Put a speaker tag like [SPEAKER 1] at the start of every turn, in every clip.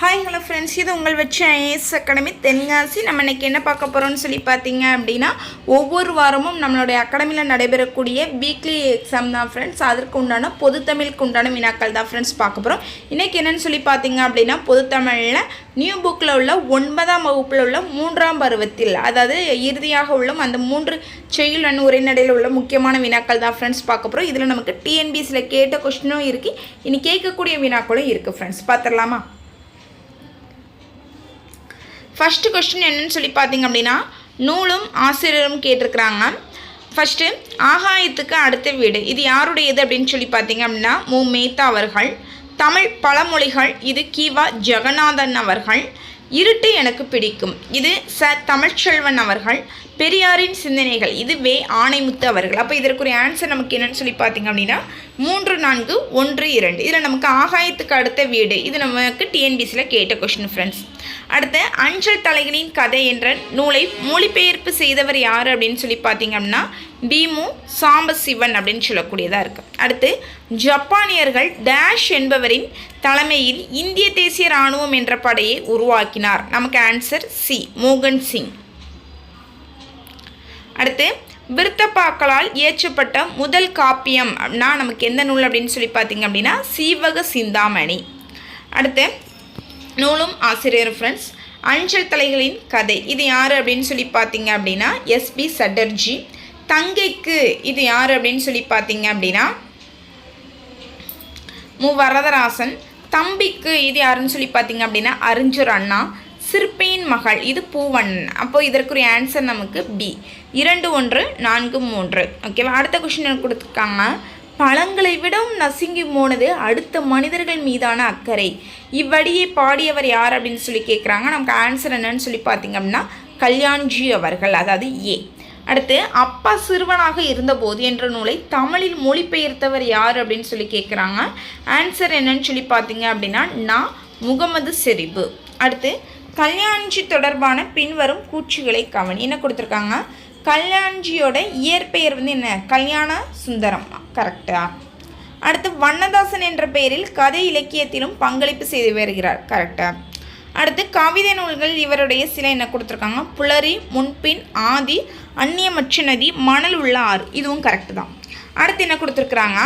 [SPEAKER 1] Hi hello friends, இது உங்கள் வச்சு ஐஏஎஸ் அகாடமி தென்காசி. நம்ம இன்றைக்கி என்ன பார்க்க போகிறோம்னு சொல்லி பார்த்தீங்க அப்படின்னா, ஒவ்வொரு வாரமும் நம்மளுடைய அகாடமியில் நடைபெறக்கூடிய வீக்லி எக்ஸாம் தான் ஃப்ரெண்ட்ஸ். அதற்கு உண்டான பொதுத்தமிழுக்கு உண்டான வினாக்கள் தான் ஃப்ரெண்ட்ஸ் பார்க்க போகிறோம். இன்றைக்கி என்னென்னு சொல்லி பார்த்தீங்க அப்படின்னா, பொதுத்தமிழில் நியூ புக்கில் உள்ள 9ஆம் வகுப்பில் உள்ள 3ஆம் பருவத்தில், அதாவது இறுதியாக உள்ள அந்த 3 செய்யுள் உரைநடையில் உள்ள முக்கியமான வினாக்கள் தான் ஃப்ரெண்ட்ஸ் பார்க்க போகிறோம். இதில் நமக்கு டிஎன்பிஎஸ்சியில் கேட்ட கொஸ்டினும் இருக்குது, இனி கேட்கக்கூடிய வினாக்களும் இருக்குது ஃப்ரெண்ட்ஸ். பார்த்துடலாமா? ஃபஸ்ட்டு கொஸ்டின் என்னன்னு சொல்லி பார்த்தீங்க அப்படின்னா, நூலும் ஆசிரியரும் கேட்டிருக்கிறாங்க. ஃபஸ்ட்டு, ஆகாயத்துக்கு அடுத்த வீடு இது யாருடையது அப்படின்னு சொல்லி பார்த்தீங்க அப்படின்னா, மு. மேத்தா அவர்கள். தமிழ் பழமொழிகள் இது கி.வா. ஜெகநாதன் அவர்கள். இருட்டு எனக்கு பிடிக்கும் இது ச. தமிழ்ச்செல்வன் அவர்கள். பெரியாரின் சிந்தனைகள் இது வே. ஆணைமுத்து அவர்கள். அப்போ இதற்குரிய ஆன்சர் நமக்கு என்னென்னு சொல்லி பார்த்தீங்க அப்படின்னா 3, 4, 1, 2. இதில் நமக்கு ஆகாயத்துக்கு அடுத்த வீடு இது நமக்கு டிஎன்பிஎஸ்சியில் கேட்ட கொஸ்டின் ஃப்ரெண்ட்ஸ். அடுத்து, அஞ்சல் தலைகளின் கதை என்ற நூலை மொழிபெயர்ப்பு செய்தவர் யார் அப்படின்னு சொல்லி பார்த்தீங்க அப்படின்னா பி.மு. சாம்பசிவன் அப்படின்னு சொல்லக்கூடியதாக இருக்குது. அடுத்து, ஜப்பானியர்கள் டேஷ் என்பவரின் தலைமையில் இந்திய தேசிய இராணுவம் என்ற படையை உருவாக்கினார். நமக்கு ஆன்சர் சி. மோகன் சிங். அடுத்து, விருத்தப்பாக்களால் இயற்றப்பட்ட முதல் காப்பியம் அப்படின்னா நமக்கு எந்த நூல் அப்படின்னு சொல்லி பார்த்தீங்க அப்படின்னா சீவக சிந்தாமணி. அடுத்து, நூலும் ஆசிரியர் ஃப்ரெண்ட்ஸ். அஞ்சல் தலைகளின் கதை இது யார் அப்படின்னு சொல்லி பார்த்தீங்க அப்படின்னா எஸ்.பி. சட்டர்ஜி. தங்கைக்கு இது யார் அப்படின்னு சொல்லி பார்த்தீங்க அப்படின்னா மு. வரதராசன். தம்பிக்கு இது யாருன்னு சொல்லி பார்த்தீங்க அப்படின்னா அறிஞர் அண்ணா. சிற்பியின் மகள் இது பூவன். அப்போ இதற்குரிய ஆன்சர் நமக்கு பி. 2, 1, 4, 3. ஓகேவா? அடுத்த கொஸ்டின் கொடுத்துருக்காங்க. பழங்களை விடவும் நசுங்கி போனது அடுத்த மனிதர்கள் மீதான அக்கறை. இவ்வடியை பாடியவர் யார் அப்படின்னு சொல்லி கேட்குறாங்க. நமக்கு ஆன்சர் என்னன்னு சொல்லி பார்த்தீங்க அப்படின்னா கல்யாண்ஜி அவர்கள், அதாவது ஏ. அடுத்து, அப்பா சிறுவனாக இருந்தபோது என்ற நூலை தமிழில் மொழிபெயர்த்தவர் யார் அப்படின்னு சொல்லி கேட்குறாங்க. ஆன்சர் என்னன்னு சொல்லி பார்த்தீங்க அப்படின்னா நான் முகமது செரிபு. அடுத்து, கல்யாண்ஜி தொடர்பான பின்வரும் கூற்றுகளை கவனி. என்ன கொடுத்துருக்காங்க? கல்யாண்ஜியோட இயற்பெயர் என்ன? கல்யாண சுந்தரம். கரெக்டா? அடுத்து, வண்ணதாசன் என்ற பெயரில் கதை இலக்கியத்திலும் பங்களிப்பு செய்து வருகிறார். கரெக்டா? அடுத்து, கவிதை நூல்கள் இவருடைய சில என்ன கொடுத்துருக்காங்க? புலரி, முன்பின், ஆதி, அந்நியமற்ற நதி, மணல் உள்ள ஆறு. இதுவும் கரெக்டு தான். அடுத்து என்ன கொடுத்துருக்குறாங்க?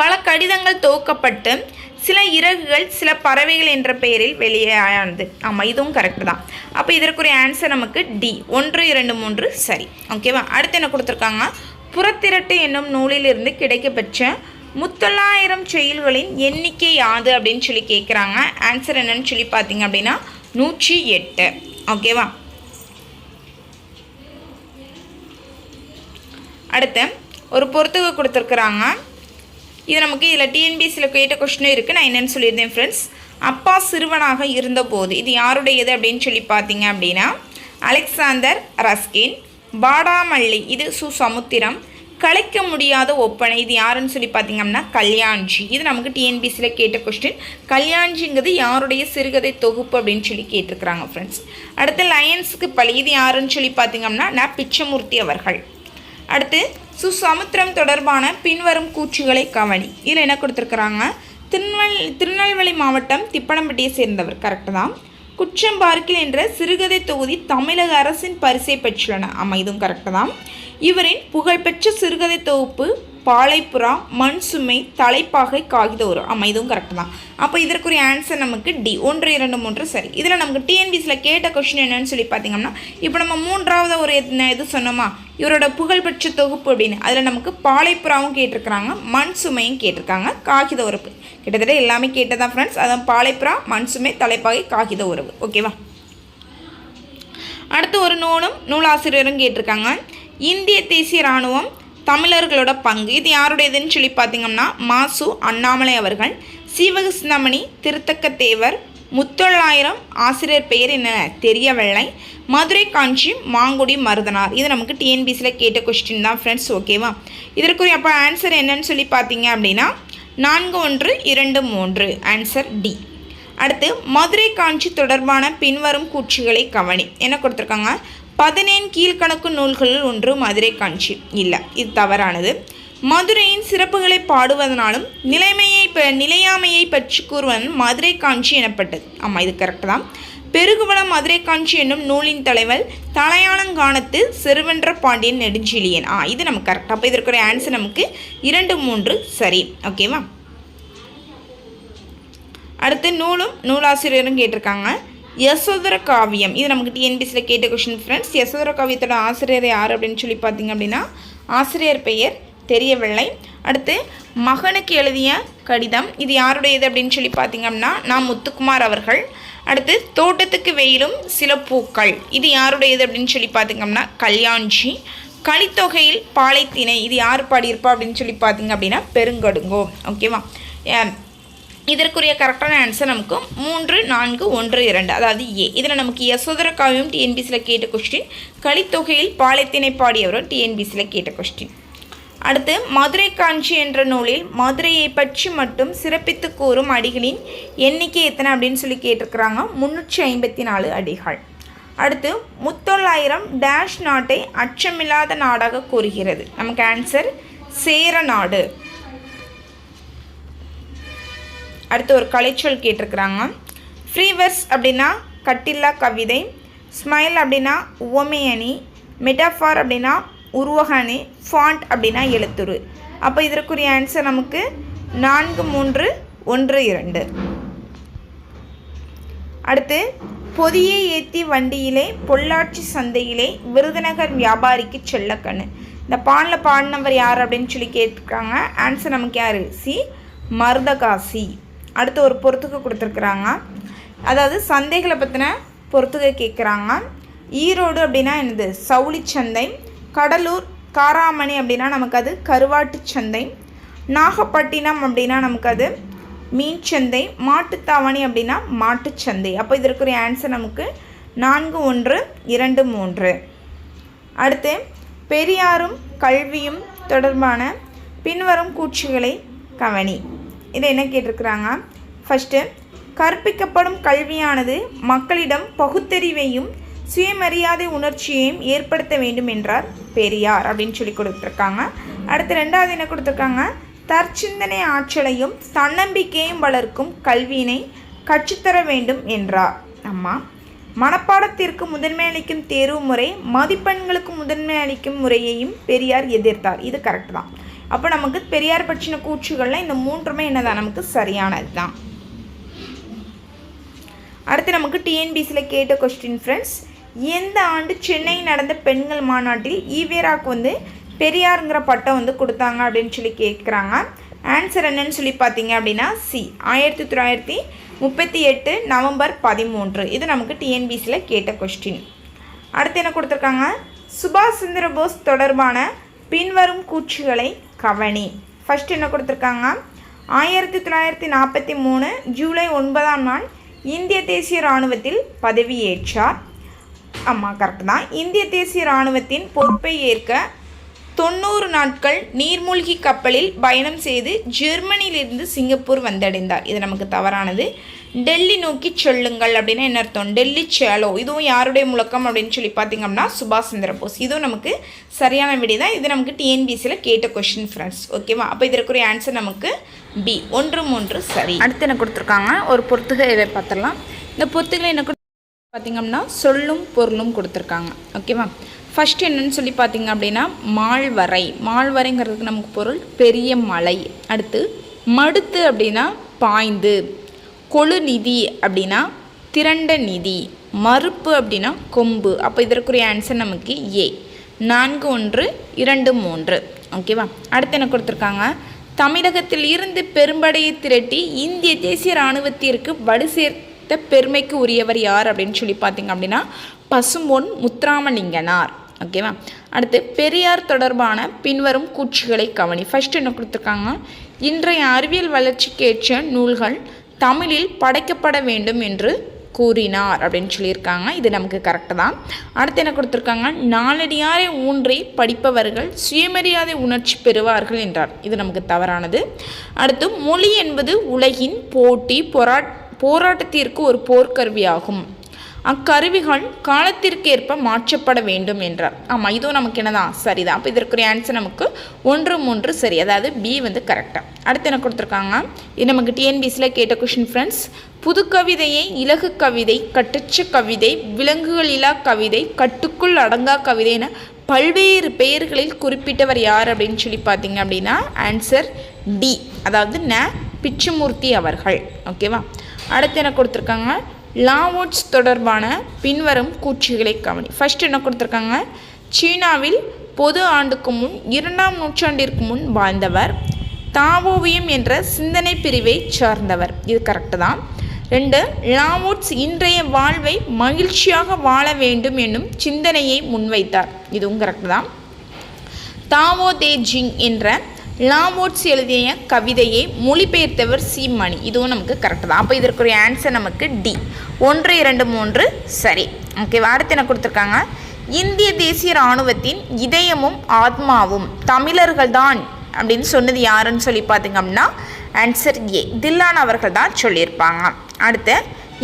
[SPEAKER 1] பல கடிதங்கள் தொகுக்கப்பட்டு சில இறகுகள் சில பறவைகள் என்ற பெயரில் வெளியானது. ஆமாம், இதுவும் கரெக்டு தான். அப்போ இதற்குரிய ஆன்சர் நமக்கு டி. 1, 2, 3 சரி. ஓகேவா? அடுத்து என்ன கொடுத்துருக்காங்க? புறத்திரட்டு என்னும் நூலிலிருந்து கிடைக்கப்பெற்ற 300,000 செய்யுள்களின் எண்ணிக்கை யாது அப்படின்னு சொல்லி கேட்குறாங்க. ஆன்சர் என்னன்னு சொல்லி பார்த்தீங்க அப்படின்னா 108. ஓகேவா? அடுத்து, ஒரு பொறுத்துக கொடுத்துருக்குறாங்க. இது நமக்கு இதில் டிஎன்பிஎஸ்சியில் கேட்ட கொஸ்டினும் இருக்குது. நான் என்னென்னு சொல்லியிருந்தேன் ஃப்ரெண்ட்ஸ். அப்பா சிறுவனாக இருந்தபோது இது யாருடையது அப்படின்னு சொல்லி பார்த்தீங்க அப்படின்னா அலெக்சாந்தர் ரஸ்கின். பாடாமல்லி இது சு. சமுத்திரம். கலைக்க முடியாத ஒப்பனை இது யாருன்னு சொல்லி பார்த்தீங்க அப்படின்னா கல்யாண்ஜி. இது நமக்கு டிஎன்பிஎஸ்சியில் கேட்ட கொஸ்டின். கல்யாண்ஜிங்கிறது யாருடைய சிறுகதை தொகுப்பு அப்படின்னு சொல்லி கேட்டிருக்கிறாங்க ஃப்ரெண்ட்ஸ். அடுத்து, லயன்ஸுக்கு பழி இது யாருன்னு சொல்லி பார்த்தீங்க அப்படின்னா பிச்சமூர்த்தி அவர்கள். அடுத்து, சுசமுத்திரம் தொடர்பான பின்வரும் கூற்றுகளை கவனி. இதில் என்ன கொடுத்துருக்குறாங்க? திருநெல்வேலி மாவட்டம் திப்பனம்பட்டியை சேர்ந்தவர். கரெக்டு தான். குற்றம்பார்க்கில் என்ற சிறுகதை தொகுதி தமிழக அரசின் பரிசை பெற்றுள்ளன. ஆமாம், இதுவும் கரெக்டு தான். இவரின் புகழ்பெற்ற சிறுகதை தொகுப்பு பாலைப்புறா, மண் சுமை, தலைப்பாகை, காகித ஒரு. ஆமாம், இதுவும் கரெக்டு தான். அப்போ இதற்குரிய ஆன்சர் நமக்கு டி. 1, 2, 3 சரி. இதில் நமக்கு டிஎன்பிஎஸ்சியில் கேட்ட கொஸ்டின் என்னன்னு சொல்லி பார்த்தீங்கன்னா, இப்போ நம்ம 3வது ஒரு இது சொன்னோமா, இவரோட புகழ்பெற்ற தொகுப்பு அப்படின்னு. அதில் நமக்கு பாலைப்புறாவும் கேட்டிருக்கிறாங்க, மண் சுமையும் கேட்டிருக்காங்க, காகித உறவு. கிட்டத்தட்ட எல்லாமே கேட்டதான் ஃப்ரெண்ட்ஸ். அதான் பாலைப்புறா, மண் சுமை, தலைப்பாகை, காகித உறவு. ஓகேவா? அடுத்து, ஒரு நூலும் நூலாசிரியரும் கேட்டிருக்காங்க. இந்திய தேசிய இராணுவம் தமிழர்களோட பங்கு இது யாருடையதுன்னு சொல்லி பார்த்தீங்கன்னா மாசு. அண்ணாமலை அவர்கள். சீவக சிந்தாமணி திருத்தக்க தேவர். 300,000 ஆசிரியர் பெயர் என்ன? தெரியவில்லை. மதுரை காஞ்சி மாங்குடி மருதனார். இது நமக்கு டிஎன்பிஎஸ்சியில் கேட்ட கொஸ்டின் தான் ஃப்ரெண்ட்ஸ். ஓகேவா? இதற்குரிய அப்போ ஆன்சர் என்னன்னு சொல்லி பார்த்தீங்க அப்படின்னா 4, 1, 2, 3 ஆன்சர் டி. அடுத்து, மதுரை காஞ்சி தொடர்பான பின்வரும் கூற்றுகளை கவனி. என்ன கொடுத்துருக்காங்க? 17 கீழ்கணக்கு நூல்களில் ஒன்று மதுரை காஞ்சி. இல்லை, இது தவறானது. மதுரையின் மதுரையின் சிறப்புகளை பாடுவதனாலும் நிலையாமையை பற்றி கூறுவதன் மதுரை காஞ்சி எனப்பட்டது. ஆமாம், இது கரெக்டு தான். பெருகுவளம் மதுரை காஞ்சி என்னும் நூலின் தலைவர் தலையாளங்கானத்து செருவென்ற பாண்டியன் நெடுஞ்செழியன். இது நமக்கு கரெக்ட். அப்போ இதற்கு ஆன்சர் நமக்கு 2, 3 சரி. ஓகேவா? அடுத்து நூலும் நூலாசிரியரும் கேட்டிருக்காங்க. யசோதர காவியம் இது நமக்கு டிஎன்பிசியில் கேட்ட கொஷின் ஃப்ரெண்ட்ஸ். யசோதர காவியத்தோட ஆசிரியர் யார் அப்படின்னு சொல்லி பார்த்தீங்க அப்படின்னா ஆசிரியர் பெயர் தெரியவில்லை. அடுத்து மகனுக்கு எழுதிய கடிதம் இது யாருடையது அப்படின்னு சொல்லி பார்த்தீங்க அப்படின்னா நான் முத்துக்குமார் அவர்கள். அடுத்து தோட்டத்துக்கு வெயிலும் சில பூக்கள் இது யாருடையது அப்படின்னு சொல்லி பார்த்தீங்கன்னா கல்யாண்ஜி. கலித்தொகையில் பாலைத்திணை இது யார் பாடியிருப்பா அப்படின்னு சொல்லி பார்த்தீங்க அப்படின்னா பெருங்கடுங்கோ. ஓகேவா? இதற்குரிய கரெக்டான ஆன்சர் நமக்கு 3, 4, 1, 2 அதாவது ஏ. இதில் நமக்கு யசோதர காவியம் டிஎன்பிசியில் கேட்ட கொஸ்டின், கலித்தொகையில் பாலைத்திணை பாடியவரும் டிஎன்பிசியில் கேட்ட கொஸ்டின். அடுத்து மதுரை காஞ்சி என்ற நூலில் மதுரையை பற்றி மட்டும் சிறப்பித்து கூறும் அடிகளின் எண்ணிக்கை எத்தனை அப்படின்னு சொல்லி கேட்டிருக்கிறாங்க. 354 அடிகள். அடுத்து முத்தொள்ளாயிரம் டேஷ் நாட்டை அச்சமில்லாத நாடாக கூறுகிறது. நமக்கு ஆன்சர் சேர நாடு. அடுத்து ஒரு கலைச்சொல் கேட்டிருக்கிறாங்க. ஃப்ரீவர்ஸ் அப்படின்னா கட்டில்லா கவிதை, ஸ்மைல் அப்படின்னா உவமையணி, மெட்டாஃபார் அப்படின்னா உருவகணி, ஃபாண்ட் அப்படின்னா எழுத்துரு. அப்போ இதற்குரிய ஆன்சர் நமக்கு 4, 3, 1, 2. அடுத்து பொதியை ஏற்றி வண்டியிலே பொள்ளாச்சி சந்தையிலே விருதுநகர் வியாபாரிக்கு செல்லக்கண்ணு. இந்த பாடலில் பாடினவர் யார் அப்படின்னு சொல்லி கேட்டிருக்காங்க. ஆன்சர் நமக்கு யார்? சி மருதகாசி. அடுத்து ஒரு பொறுத்துகை கொடுத்துருக்குறாங்க. அதாவது சந்தைகளை பற்றின பொறுத்துகை கேட்குறாங்க. ஈரோடு அப்படின்னா என்னது? சவுளிச்சந்தை. கடலூர் காராமணி அப்படின்னா நமக்கு அது கருவாட்டு சந்தை. நாகப்பட்டினம் அப்படின்னா நமக்கு அது மீன் சந்தை. மாட்டுத்தாவணி அப்படின்னா மாட்டுச்சந்தை. அப்போ இதற்குரிய ஆன்சர் நமக்கு 4, 1, 2, 3. அடுத்து பெரியாரும் கல்வியும் தொடர்பான பின்வரும் கூற்றுகளை கவனி. இதை என்ன கேட்டிருக்கிறாங்க? ஃபஸ்ட்டு, கற்பிக்கப்படும் கல்வியானது மக்களிடம் பகுத்தறிவையும் சுயமரியாதை உணர்ச்சியையும் ஏற்படுத்த வேண்டும் என்றார் பெரியார் அப்படின்னு சொல்லி கொடுத்துருக்காங்க. அடுத்து 2வது என்ன கொடுத்துருக்காங்க? தற்சிந்தனை ஆற்றலையும் தன்னம்பிக்கையும் வளர்க்கும் கல்வியினை கற்றுத்தர வேண்டும் என்றார். மனப்பாடத்திற்கு முதன்மை அளிக்கும் தேர்வு முறை, மதிப்பெண்களுக்கு முதன்மை அளிக்கும் முறையையும் பெரியார் எதிர்த்தார். இது கரெக்ட் தான். அப்போ நமக்கு பெரியார் பற்றின கூற்றுகளில் இந்த 3மே என்னதான்? நமக்கு சரியானது தான். அடுத்து நமக்கு டிஎன்பிசியில் கேட்ட கொஸ்டின் ஃப்ரெண்ட்ஸ். எந்த ஆண்டு சென்னையில் நடந்த பெண்கள் மாநாட்டில் ஈவேராவுக்கு பெரியாருங்கிற பட்டம் கொடுத்தாங்க அப்படின்னு சொல்லி கேட்குறாங்க. ஆன்சர் என்னன்னு சொல்லி பார்த்தீங்க அப்படின்னா சி 1938 நவம்பர் 13. இது நமக்கு டிஎன்பிசியில் கேட்ட கொஸ்டின். அடுத்து என்ன கொடுத்துருக்காங்க? சுபாஷ் சந்திர போஸ் தொடர்பான பின்வரும் கூற்றுகளை கவனி. ஃபஸ்ட் என்ன கொடுத்துருக்காங்க? 1943 ஜூலை 9ஆம் நாள் இந்திய தேசிய இராணுவத்தில் பதவியேற்றார். ஆமாம், கரெக்ட் தான். இந்திய தேசிய இராணுவத்தின் பொறுப்பை ஏற்க 90 நாட்கள் நீர்மூழ்கி கப்பலில் பயணம் செய்து ஜெர்மனியிலிருந்து சிங்கப்பூர் வந்தடைந்தார். இது நமக்கு தவறானது. டெல்லி நோக்கி சொல்லுங்கள் அப்படின்னா என்ன அர்த்தம்? டெல்லி சேலோ. இதுவும் யாருடைய முழக்கம் அப்படின்னு சொல்லி பார்த்தீங்கன்னா சுபாஷ் சந்திர போஸ். இதுவும் நமக்கு சரியான விடை தான். இது நமக்கு டிஎன்பிசியில் கேட்ட கொஸ்டின் ஃப்ரெண்ட்ஸ். ஓகேவா? அப்போ இதற்குரிய ஆன்சர் நமக்கு பி 1, 3 சரி. அடுத்து என்ன கொடுத்துருக்காங்க? ஒரு பொறுத்துகை இதை பார்த்துடலாம். இந்த பொறுத்துகளை என்ன பார்த்திங்கன்னா சொல்லும் பொருளும் கொடுத்துருக்காங்க. ஓகேவா? ஃபஸ்ட்டு என்னென்னு சொல்லி பார்த்திங்க அப்படின்னா மால்வரை. மால்வரைங்கிறதுக்கு நமக்கு பொருள் பெரிய மலை. அடுத்து மடுத்து அப்படின்னா பாய்ந்து. கொழு நிதி அப்படின்னா திரண்ட நிதி. மறுப்பு அப்படின்னா கொம்பு. அப்போ இதற்குரிய ஆன்சர் நமக்கு ஏ 4, 1, 2, 3. ஓகேவா? அடுத்து என்ன கொடுத்துருக்காங்க? தமிழகத்தில் இருந்து பெரும்படையை திரட்டி இந்திய தேசிய இராணுவத்திற்கு வலு சேர்த்த பெருமைக்கு உரியவர் யார் அப்படின்னு சொல்லி பார்த்தீங்க அப்படின்னா பசும்பொன் முத்துராமலிங்கனார். ஓகேவா? அடுத்து பெரியார் தொடர்பான பின்வரும் கூற்றுகளை கவனி. ஃபஸ்ட்டு என்ன கொடுத்துருக்காங்க? இன்றைய அறிவியல் வளர்ச்சிக்கு ஏற்ற நூல்கள் தமிழில் படைக்கப்பட வேண்டும் என்று கூறினார் அப்படின்னு சொல்லியிருக்காங்க. இது நமக்கு கரெக்டு தான். அடுத்து என்ன கொடுத்துருக்காங்க? நாலடியாரை ஊன்றி படிப்பவர்கள் சுயமரியாதை உணர்ச்சி பெறுவார்கள் என்றார். இது நமக்கு தவறானது. அடுத்து மொழி என்பது உலகின் போராட்டத்திற்கு ஒரு போர்க்கருவியாகும். அக்கருவிகள் காலத்திற்கேற்ப மாற்றப்பட வேண்டும் என்றார். ஆமாம், இதுவும் நமக்கு என்னதான் சரிதான். அப்போ இதற்குரிய ஆன்சர் நமக்கு 1, 3 சரி, அதாவது பி வந்து கரெக்டாக. அடுத்து என்ன கொடுத்துருக்காங்க, இது நமக்கு டிஎன்பிசியில் கேட்ட கொஷின் ஃப்ரெண்ட்ஸ். புது கவிதையை இலகு கவிதை, கட்டுச்ச கவிதை, விலங்குகள் இலா கவிதை, கட்டுக்குள் அடங்கா கவிதை என பல்வேறு பெயர்களில் குறிப்பிட்டவர் யார் அப்படின்னு சொல்லி பார்த்தீங்க அப்படின்னா ஆன்சர் டி, அதாவது பிச்சுமூர்த்தி அவர்கள். ஓகேவா. அடுத்து என்ன கொடுத்துருக்காங்க, லாவோட்ஸ் தொடர்பான பின்வரும் கூற்றுகளை கவனி. ஃபர்ஸ்ட் என்ன கொடுத்துருக்காங்க, சீனாவில் பொது ஆண்டுக்கு முன் 2ஆம் நூற்றாண்டிற்கு முன் வாழ்ந்தவர், தாவோவியம் என்ற சிந்தனை பிரிவை சார்ந்தவர். இது கரெக்டு தான். 2, லாவோட்ஸ் இன்றைய வாழ்வை மகிழ்ச்சியாக வாழ வேண்டும் என்னும் சிந்தனையை முன்வைத்தார். இதுவும் கரெக்டு தான். தாவோ தே ஜிங் என்ற லாவோட்ஸ் எழுதிய கவிதையை மொழிபெயர்த்தவர் சி மணி. இதுவும் நமக்கு கரெக்டு தான். அப்போ இதற்குரிய ஆன்சர் நமக்கு டி, 1, 2, 3 சரி. ஓகேவா. அடுத்து என்ன கொடுத்துருக்காங்க, இந்திய தேசிய இராணுவத்தின் இதயமும் ஆத்மாவும் தமிழர்கள் தான் அப்படின்னு சொன்னது யாருன்னு சொல்லி பார்த்தீங்க அப்படின்னா ஆன்சர் ஏ, தில்லான் அவர்கள் தான் சொல்லியிருப்பாங்க. அடுத்து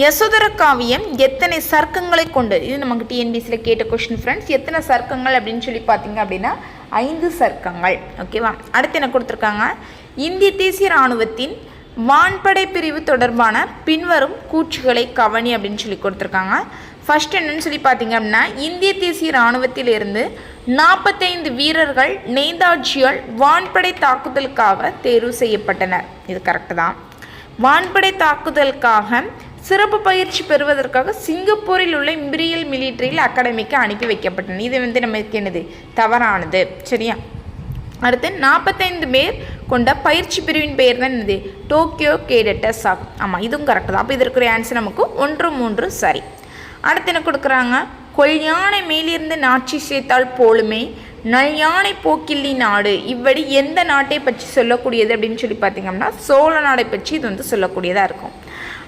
[SPEAKER 1] யசோதர காவியம் எத்தனை சர்க்கங்களை கொண்டது. இது நமக்கு டிஎன்பிசியில் கேட்ட கொஸ்டின் ஃப்ரெண்ட்ஸ். எத்தனை சர்க்கங்கள் அப்படின்னு சொல்லி பார்த்தீங்க அப்படின்னா 5 சர்க்கங்கள். ஓகேவா. அடுத்து என்ன கொடுத்துருக்காங்க, இந்திய தேசிய இராணுவத்தின் வான்படை பிரிவு தொடர்பான பின்வரும் கூற்றுகளை கவனி அப்படின்னு சொல்லி கொடுத்துருக்காங்க. ஃபர்ஸ்ட் என்னன்னு சொல்லி பார்த்தீங்க அப்படின்னா, இந்திய தேசிய இராணுவத்திலிருந்து 45 வீரர்கள் நேதாஜியால் வான்படை தாக்குதலுக்காக தேர்வு செய்யப்பட்டனர். இது கரெக்டு தான். வான்படை தாக்குதலுக்காக சிறப்பு பயிற்சி பெறுவதற்காக சிங்கப்பூரில் உள்ள இம்பீரியல் மிலிட்ரியில் அகாடமிக்கு அனுப்பி வைக்கப்பட்டனர். இது வந்து நமக்கு என்னது, தவறானது. சரியா. அடுத்து 45 பேர் கொண்ட பயிற்சி பிரிவின் பெயர் தான் என்னது, டோக்கியோ கேடட்டர்ஸ் ஆகும். ஆமாம், இதுவும் கரெக்டு தான். அப்போ இதற்குரிய ஆன்சர் நமக்கு 1, 3 சரி. அடுத்து என்ன கொடுக்குறாங்க, கொல் யானை மேலிருந்து நாட்சி சேர்த்தால் போலுமே நல் யானை போக்கில்லி நாடு. இவ்வடி எந்த நாட்டை பற்றி சொல்லக்கூடியது அப்படின்னு சொல்லி பார்த்தீங்கன்னா சோழ நாடை பற்றி இது வந்து சொல்லக்கூடியதாக இருக்கும்.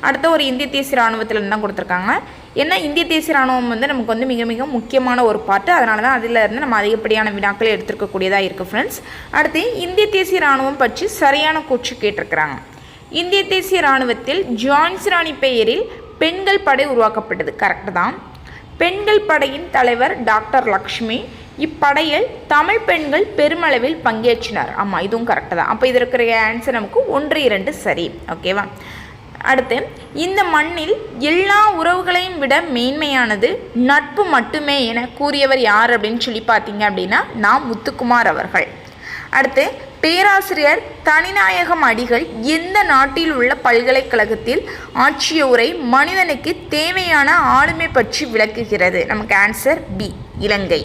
[SPEAKER 1] அடுத்த ஒரு இந்திய தேசிய இராணுவத்திலேருந்து தான் கொடுத்துருக்காங்க. ஏன்னா இந்திய தேசிய இராணுவம் வந்து நமக்கு வந்து மிக மிக முக்கியமான ஒரு பாட்டு, அதனால தான் அதில் இருந்து நம்ம அதிகப்படியான வினாக்களை எடுத்துருக்கக்கூடியதாக இருக்குது ஃப்ரெண்ட்ஸ். அடுத்து இந்திய தேசிய இராணுவம் பற்றி சரியான கூற்று கேட்டிருக்கிறாங்க. இந்திய தேசிய இராணுவத்தில் ஜான்சி ராணி பெயரில் பெண்கள் படை உருவாக்கப்பட்டது. கரெக்டு தான். பெண்கள் படையின் தலைவர் டாக்டர் லக்ஷ்மி. இப்படையில் தமிழ் பெண்கள் பெருமளவில் பங்கேற்றினார். ஆமாம், இதுவும் கரெக்டு தான். அப்போ இது இருக்கிற ஆன்சர் நமக்கு 1, 2 சரி. ஓகேவா. அடுத்து இந்த மண்ணில் எல்லா உறவுகளையும் விட மேன்மையானது நட்பு மட்டுமே என கூறியவர் யார் அப்படின்னு சொல்லி பார்த்தீங்க அப்படின்னா முத்துக்குமார் அவர்கள். அடுத்து பேராசிரியர் தனிநாயகம் அடிகள் எந்த நாட்டில் உள்ள பல்கலைக்கழகத்தில் ஆற்றிய உரை மனிதனுக்கு தேவையான ஆளுமை பற்றி விளக்குகிறது. நமக்கு ஆன்சர் பி, இலங்கை.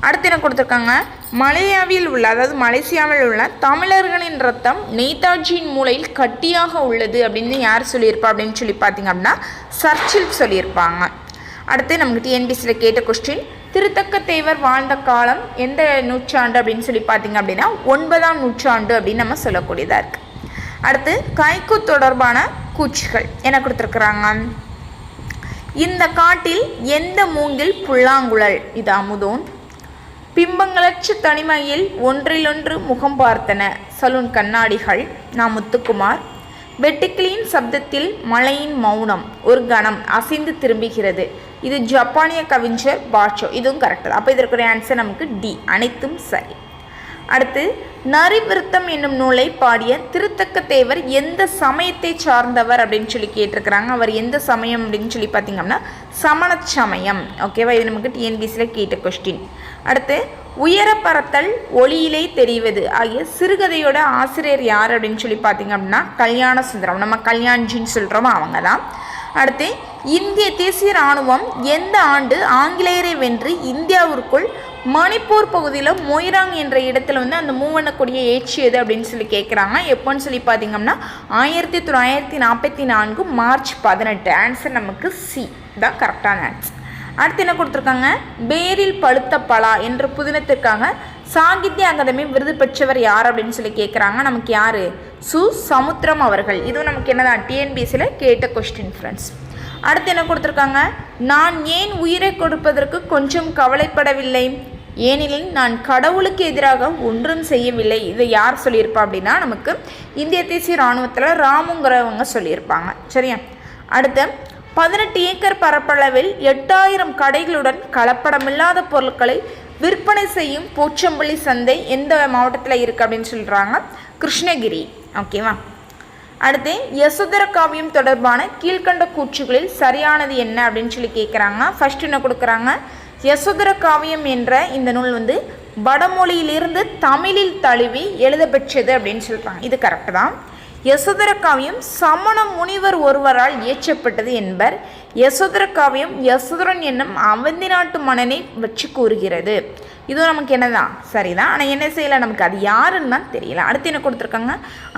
[SPEAKER 1] அடுத்து என்ன கொடுத்துருக்காங்க, மலேசியாவில் உள்ள தமிழர்களின் ரத்தம் நேதாஜியின் மூளையில் கட்டியாக உள்ளது அப்படின்னு யார் சொல்லியிருப்பா அப்படின்னு சொல்லி பார்த்தீங்க அப்படின்னா சர்ச்சில் சொல்லியிருப்பாங்க. அடுத்து நமக்கு டிஎன்பிசியில் கேட்ட கொஸ்டின், திருத்தக்க தேவர் வாழ்ந்த காலம் எந்த நூற்றாண்டு அப்படின்னு சொல்லி பார்த்தீங்க அப்படின்னா 9ஆம் நூற்றாண்டு அப்படின்னு நம்ம சொல்லக்கூடியதாக இருக்குது. அடுத்து கைக்கு தொடர்பான கூற்றுகள் என்ன கொடுத்துருக்குறாங்க, இந்த காட்டில் எந்த மூங்கில் புல்லாங்குழல். இது அமுதோன். பிம்பங்களற்ற தனிமையில் ஒன்றிலொன்று முகம் பார்த்தன சலூன் கண்ணாடிகள். முத்துக்குமார். வெட்டுக்கிளியின் சப்தத்தில் மலையின் மௌனம் ஒரு கணம் அசைந்து திரும்புகிறது. இது ஜப்பானிய கவிஞர் பாஷோ. இதுவும் கரெக்டு. அப்போ இதற்குரிய ஆன்சர் நமக்கு டி, அனைத்தும் சரி. அடுத்து நரிவிருத்தம் என்னும் நூலை பாடிய திருத்தக்க தேவர் எந்த சமயத்தை சார்ந்தவர் அப்படின்னு சொல்லி கேட்டிருக்கிறாங்க. அவர் எந்த சமயம் அப்படின்னு சொல்லி பார்த்தீங்கன்னா சமண சமயம். ஓகேவா. இது நமக்கு டிஎன்பிசியில் கேட்ட கொஸ்டின். அடுத்து உயர பறத்தல் ஒளியிலே தெரிவது ஆகிய சிறுகதையோட ஆசிரியர் யார் அப்படின்னு சொல்லி பார்த்தீங்க அப்படின்னா கல்யாண சுந்தரம். நம்ம கல்யாண்ஜின்னு சொல்கிறோமோ அவங்க தான். அடுத்து இந்திய தேசிய இராணுவம் எந்த ஆண்டு ஆங்கிலேயரை வென்று இந்தியாவிற்குள் மணிப்பூர் பகுதியில் மொய்ராங் என்ற இடத்துல வந்து அந்த மூவண்ண கொடியை ஏற்றியது அப்படின்னு சொல்லி கேட்குறாங்க. எப்போன்னு சொல்லி பார்த்தீங்கன்னா 1944 மார்ச் 18. ஆன்சர் நமக்கு சி தான் கரெக்டான ஆன்சர். அடுத்து என்ன கொடுத்துருக்காங்க, பேரில் பழுத்த பலா என்ற புதினத்திற்காக சாகித்ய அகாதமி விருது பெற்றவர் யார் அப்படின்னு சொல்லி கேட்குறாங்க. நமக்கு யார், சு சமுத்திரம் அவர்கள். இதுவும் நமக்கு என்னதான் டிஎன்பிசியில் கேட்ட கொஸ்டின் ஃப்ரெண்ட்ஸ். அடுத்து என்ன கொடுத்துருக்காங்க, நான் ஏன் உயிரை கொடுப்பதற்கு கொஞ்சம் கவலைப்படவில்லை, ஏனெனில் நான் கடவுளுக்கு எதிராக ஒன்றும் செய்யவில்லை. இதை யார் சொல்லியிருப்பா அப்படின்னா நமக்கு இந்திய தேசிய இராணுவத்தில் ராமுங்கிறவங்க சொல்லியிருப்பாங்க. சரியா. அடுத்து 18 ஏக்கர் பரப்பளவில் 8000 கடைகளுடன் கலப்படமில்லாத பொருட்களை விற்பனை செய்யும் போச்சம்பள்ளி சந்தை எந்த மாவட்டத்தில் இருக்குது அப்படின்னு சொல்கிறாங்க? கிருஷ்ணகிரி. ஓகேவா? அடுத்து யசோதர காவியம் தொடர்பான கீழ்கண்ட கூற்றுகளில் சரியானது என்ன அப்படின்னு சொல்லி கேட்குறாங்க. ஃபர்ஸ்ட் என்ன கொடுக்குறாங்க? யசோதர காவியம் என்ற இந்த நூல் வந்து வடமொழியிலிருந்து தமிழில் தழுவி எழுதப்பெற்றது அப்படின்னு சொல்கிறாங்க. இது கரெக்டு தான். யசோதர காவியம் சமண முனிவர் ஒருவரால் இயற்றப்பட்டது என்பர். யசோதர காவியம் யசோதரன் என்னும் அவந்தி நாட்டு மன்னனை வச்சு கூறுகிறது. இதுவும் நமக்கு என்னதான் சரிதான். ஆனால் என்ன செய்யலை, நமக்கு அது யாருன்னு தான் தெரியல. அடுத்து என்ன கொடுத்துருக்காங்க?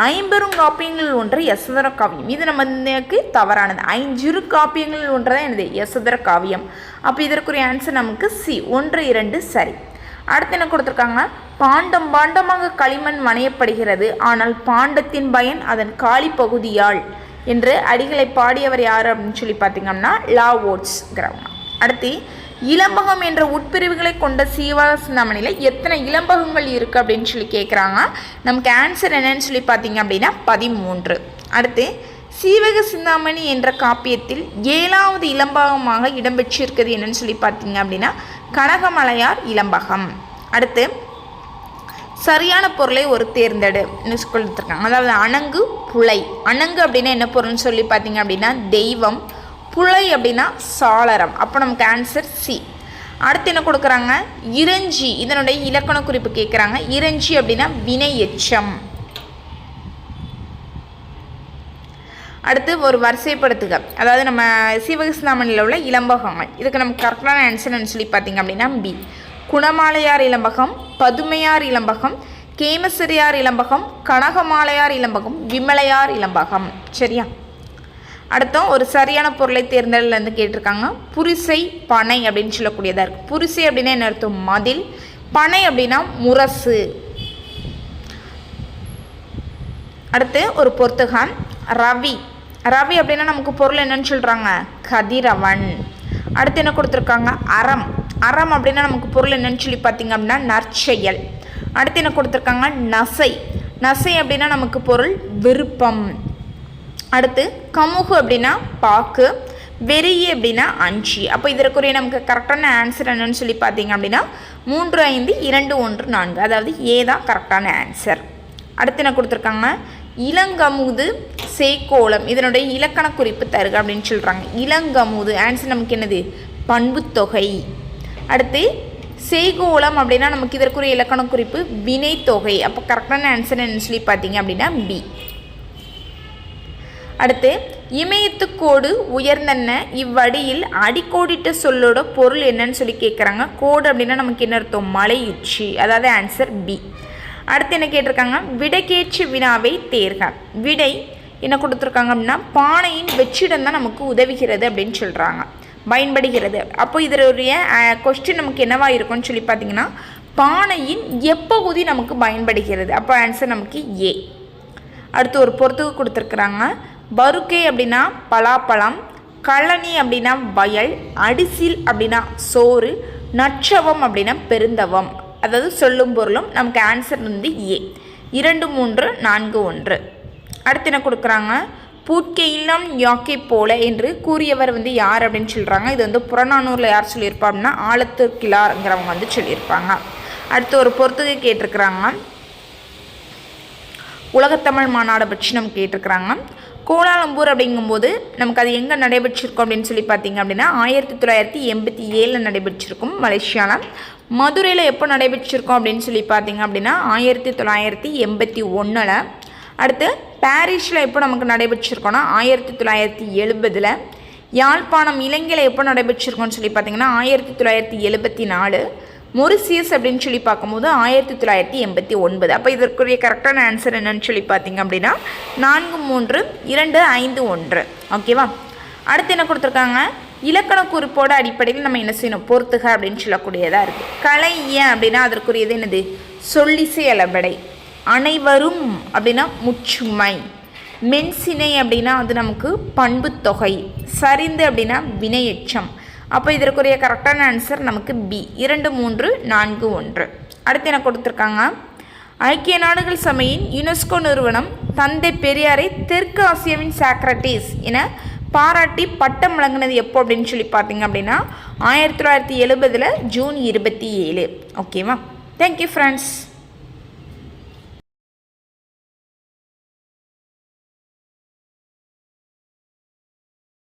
[SPEAKER 1] 50 காப்பியங்களில் ஒன்று யசோதர காவியம். இது நமக்கு தவறானது. 5 காப்பியங்களில் ஒன்று தான் என்னது? யசோதர காவியம். அப்போ இதற்குரிய ஆன்சர் நமக்கு சி 1, 2 சரி. அடுத்து என்ன கொடுத்துருக்காங்க? பாண்டம் பாண்டமாக களிமண் வணையப்படுகிறது, ஆனால் பாண்டத்தின் பயன் அதன் காலி பகுதியால் என்று அடிகளை பாடியவர் யார் அப்படின்னு சொல்லி பார்த்தீங்கன்னா லாவோட்ஸ்ங்கிறவங்க. அடுத்து இளம்பகம் என்ற உட்பிரிவுகளை கொண்ட சீவகசிந்தாமணியில் எத்தனை இளம்பகங்கள் இருக்குது அப்படின்னு சொல்லி கேட்குறாங்க. நமக்கு ஆன்சர் என்னன்னு சொல்லி பார்த்தீங்க அப்படின்னா 13. அடுத்து சீவக சிந்தாமணி என்ற காப்பியத்தில் 7வது இளம்பகமாக இடம்பெற்றிருக்கிறது என்னன்னு சொல்லி பார்த்தீங்க அப்படின்னா கனகமலையார் இளம்பகம். அடுத்து சரியான பொருளை ஒரு தேர்ந்தெடு கொடுத்துருக்காங்க. அதாவது அணங்கு புலை. அணங்கு அப்படின்னா என்ன பொருள்னு சொல்லி பார்த்தீங்க அப்படின்னா தெய்வம். புலை அப்படின்னா சாளரம். அப்போ நமக்கு ஆன்சர் சி. அடுத்து என்ன கொடுக்குறாங்க? இறைஞ்சி. இதனுடைய இலக்கண குறிப்பு கேட்குறாங்க. இறைஞ்சி அப்படின்னா வினை எச்சம். அடுத்து ஒரு வரிசைப்படுத்துக. அதாவது நம்ம சீவகசிந்தாமணியில் உள்ள இளம்பகங்கள். இதுக்கு நமக்கு கரெக்டான ஆன்சர்னு சொல்லி பார்த்தீங்க அப்படின்னா பி. குணமாலையார் இளம்பகம், பதுமையார் இளம்பகம், கேமசரியார் இளம்பகம், கனகமாலையார் இளம்பகம், விமலையார் இளம்பகம். சரியா? அடுத்தோம் ஒரு சரியான பொருளை தேர்ந்தெடுலேருந்து கேட்டிருக்காங்க. புரிசை பனை அப்படின்னு சொல்லக்கூடியதாக இருக்குது. புரிசை அப்படின்னா என்ன அர்த்தம்? மதில். பனை அப்படின்னா முரசு. அடுத்து ஒரு பொறுத்துகம். ரவி. ரவி அப்படின்னா நமக்கு பொருள் என்னன்னு சொல்கிறாங்க? கதிரவன். அடுத்து என்ன கொடுத்துருக்காங்க? அறம். அறம் அப்படின்னா நமக்கு பொருள் என்னன்னு சொல்லி பார்த்தீங்க அப்படின்னா நற்செயல். அடுத்து என்ன கொடுத்துருக்காங்க? நசை. நசை அப்படின்னா நமக்கு பொருள் விருப்பம். அடுத்து கமுகு அப்படின்னா பாக்கு. வெறி அப்படின்னா அஞ்சி. அப்போ இதற்குரிய நமக்கு கரெக்டான ஆன்சர் என்னன்னு சொல்லி பார்த்தீங்க அப்படின்னா 3, 5, 2, 1, 4. அதாவது ஏ தான் கரெக்டான ஆன்சர். அடுத்து என்ன கொடுத்துருக்காங்க? இளங்கமுது சேக்கோளம். இதனுடைய இலக்கண குறிப்பு தருக அப்படின்னு சொல்கிறாங்க. இளங்கமுது ஆன்சர் நமக்கு என்னது? பண்புத்தொகை. அடுத்து சேகோளம் அப்படின்னா நமக்கு இதற்குரிய இலக்கண குறிப்பு வினைத்தொகை. அப்போ கரெக்டான ஆன்சர் என்னன்னு சொல்லி பார்த்தீங்க அப்படின்னா பி. அடுத்து இமயத்துக்கோடு உயர்ந்தன இவ்வடியில் அடிக்கோடிட்ட சொல்லோட பொருள் என்னன்னு சொல்லி கேட்குறாங்க. கோடு அப்படின்னா நமக்கு என்ன அர்த்தம்? மலையுச்சி. அதாவது ஆன்சர் பி. அடுத்து என்ன கேட்டிருக்காங்க? விடைக்கேற்று வினாவை தேர்க. விடை என்ன கொடுத்துருக்காங்க அப்படின்னா பானையின் வெற்றிடம் தான் நமக்கு உதவுகிறது அப்படின்னு சொல்கிறாங்க, பயன்படுகிறது. அப்போ இதனுடைய கொஸ்டின் நமக்கு என்னவாக இருக்கும்னு சொல்லி பார்த்தீங்கன்னா பானையின் எப்பகுதி நமக்கு பயன்படுகிறது. அப்போ ஆன்சர் நமக்கு ஏ. அடுத்து ஒரு பொறுத்துக்கு கொடுத்துருக்குறாங்க. பருக்கை அப்படின்னா பலாப்பழம், கழனி அப்படின்னா வயல், அடிசில் அப்படின்னா சோறு, நற்றவம் அப்படின்னா பெருந்தவம். அதாவது சொல்லும் பொருளும். நமக்கு ஆன்சர் வந்து ஏ. 2, 3, 4, 1. அடுத்து என்ன கொடுக்குறாங்க? பூட்கை இல்லம் யாக்கை போல என்று கூறியவர் வந்து யார் அப்படின்னு சொல்கிறாங்க. இது வந்து புறநானூரில் யார் சொல்லியிருப்பா அப்படின்னா ஆலத்தூர் கிளாருங்கிறவங்க வந்து சொல்லியிருப்பாங்க. அடுத்து ஒரு பொறுத்துக்கு கேட்டிருக்கிறாங்க. உலகத்தமிழ் மாநாடு பற்றி நம்ம கேட்டிருக்கிறாங்க. கோலாலம்பூர் அப்படிங்கும்போது நமக்கு அது எங்கே நடைபெற்றிருக்கும் அப்படின்னு சொல்லி பார்த்தீங்க அப்படின்னா 1987 நடைபெற்றிருக்கும் மலேசியாவில். மதுரையில் எப்போ நடைபெற்றிருக்கோம் அப்படின்னு சொல்லி பார்த்தீங்க அப்படின்னா 1981. அடுத்து பாரிஸில் எப்போ நமக்கு நடைபெற்றிருக்கோன்னா 1970. யாழ்ப்பாணம் இலங்கையில் எப்போ நடைபெற்றிருக்கோன்னு சொல்லி பார்த்தீங்கன்னா 1974. மொரிசியஸ் அப்படின்னு சொல்லி பார்க்கும்போது 1989. அப்போ இதற்குரிய கரெக்டான ஆன்சர் என்னன்னு சொல்லி பார்த்தீங்க அப்படின்னா 4, 3, 2, 5, 1. ஓகேவா? அடுத்து என்ன கொடுத்துருக்காங்க? இலக்கண குறிப்போட அடிப்படையில் நம்ம என்ன செய்யணும்? பொறுத்துக அப்படின்னு சொல்லக்கூடியதாக இருக்குது. கலை ஏன் அப்படின்னா அதற்குரியது என்னது? சொல்லிசை அளபடை. அனைவரும் அப்படின்னா முற்றுமை. மென்சினை அப்படின்னா அது நமக்கு பண்புத்தொகை. சரிந்து அப்படின்னா வினையெச்சம். அப்போ இதற்குரிய கரெக்டான ஆன்சர் நமக்கு பி. 2, 3, 4, 1. அடுத்து என்ன கொடுத்துருக்காங்க? ஐக்கிய நாடுகள் சபையின் யுனெஸ்கோ நிறுவனம் தந்தை பெரியாரை தெற்கு ஆசியாவின் சாக்ரட்டிஸ் என பாராட்டி பட்டம் வழங்கினது எப்போ அப்படின்னு சொல்லி பார்த்தீங்க அப்படின்னா 1970 ஜூன் 27. ஓகேவா? Thank you friends.